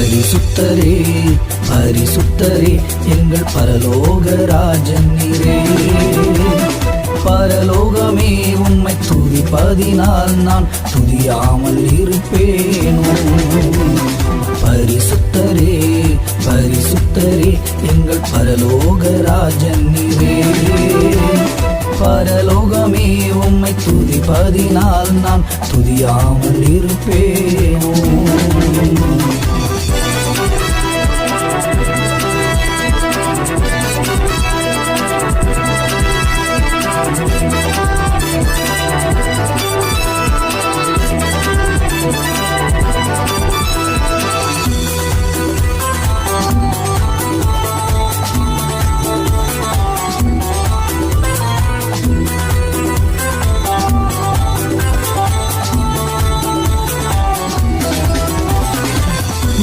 பரிசுத்தரே பரிசுத்தரே எங்கள் பரலோக ராஜன் நீரே. பரலோகமே உம்மை துதிப்பதினால் நான் துதியாமல் இருப்பேனோ. பரிசுத்தரே பரிசுத்தரே எங்கள் பரலோக ராஜன் நீரே. பரலோகமே உம்மை துதிப்பதினால் நான் துதியாமல் இருப்பேனோ.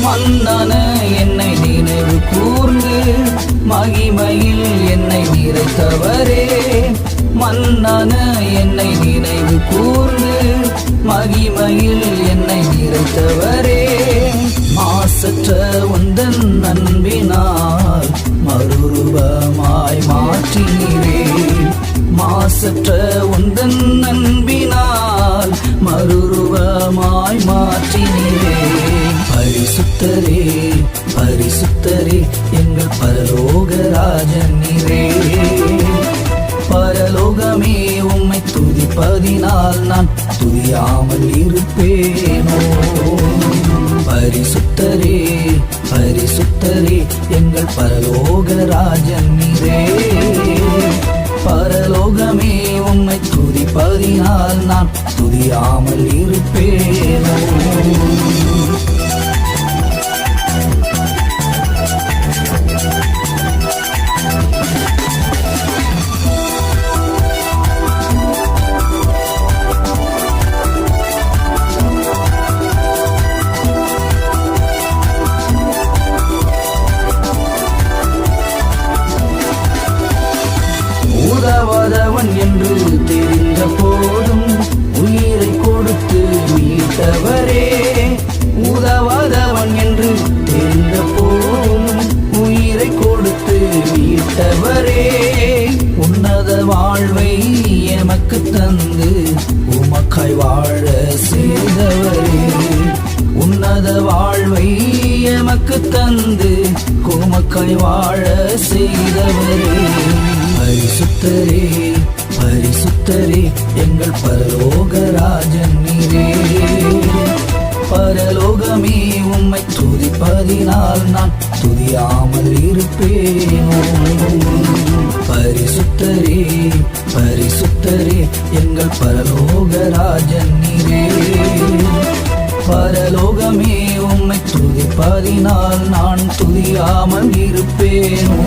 மன்னன என்னை நினைவு கூர்ந்து மகிமையில் என்னை நிறைத்தவரே. மன்னன என்னை நினைவு கூர்ந்து மகிமையில் என்னை நிறைத்தவரே. மாசற்ற உந்தன் அன்பினால் மறுரூபமாய் மாற்றினீரே. மாசற்ற உந்தன் அன்பினால் மறுரூபமாய் மாற்றினீரே. பரிசுத்தரே பரிசுத்தரே எங்கள் பரலோக ராஜன் நீரே. பரலோகமே உம்மை துதிப்பதினால் நான் துதியாமல் இருப்பேனோ. பரிசுத்தரே பரிசுத்தரே எங்கள் பரலோக ராஜன் நீரே. பரலோகமே உம்மை துதிப்பதினால் நான் துதியாமல் இருப்பேனோ. உதவாதவன் என்று தெரிந்த போதும் உயிரை கொடுத்து மீட்டவரே. உதவாதவன் என்று தெரிந்த போதும் உயிரை கொடுத்து மீட்டவரே. உன்னத வாழ்வை எமக்கு தந்து உமக்காய் வாழ செய்தவரே. உன்னத வாழ்வை எமக்கு தந்து உமக்காய் வாழ செய்தவரே. பரிசுத்தரே பரிசுத்தரே எங்கள் பரலோக ராஜன் நீரே. பரலோகமே உம்மை துதிப்பதினால் நான் துதியாமல் இருப்பேனோ. பரிசுத்தரே பரிசுத்தரே எங்கள் பரலோக ராஜன் நீரே. பரலோகமே உம்மை துதிப்பதினால் நான் துதியாமல் இருப்பேனோ.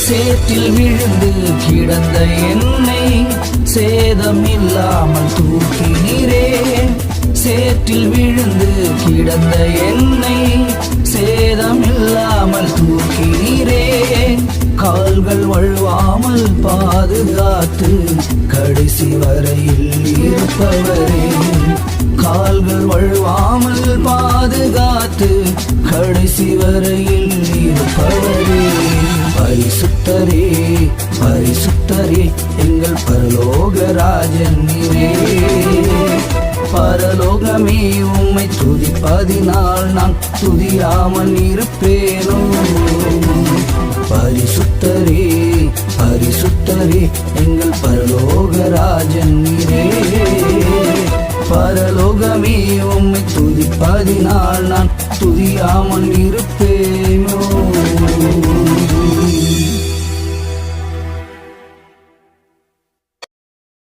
சேற்றில் விழுந்து கிடந்த என்னை சேதம் இல்லாமல் தூக்கினீரே. சேற்றில் விழுந்து கிடந்த என்னை சேதம் இல்லாமல் தூக்கினீரே. கால்கள் வழுவாமல் பாதுகாத்து கடைசி வரையில் இருப்பவரே. கால்கள் வழுவாமல் பாதுகாத்து கடைசி வரையில் இருப்பவரே. பரிசுத்தரே பரிசுத்தரே எங்கள் பரலோக ராஜன் நீரே. பரலோகமே உம்மை துதிப்பதினால் நான் துதியாமல் இருப்பேனோ. பரிசுத்தரே பரிசுத்தரே எங்கள் பரலோக ராஜன் நீரே. பரலோகமே உம்மை துதிப்பதினால் நான் துதியாமல் இருப்பேன்.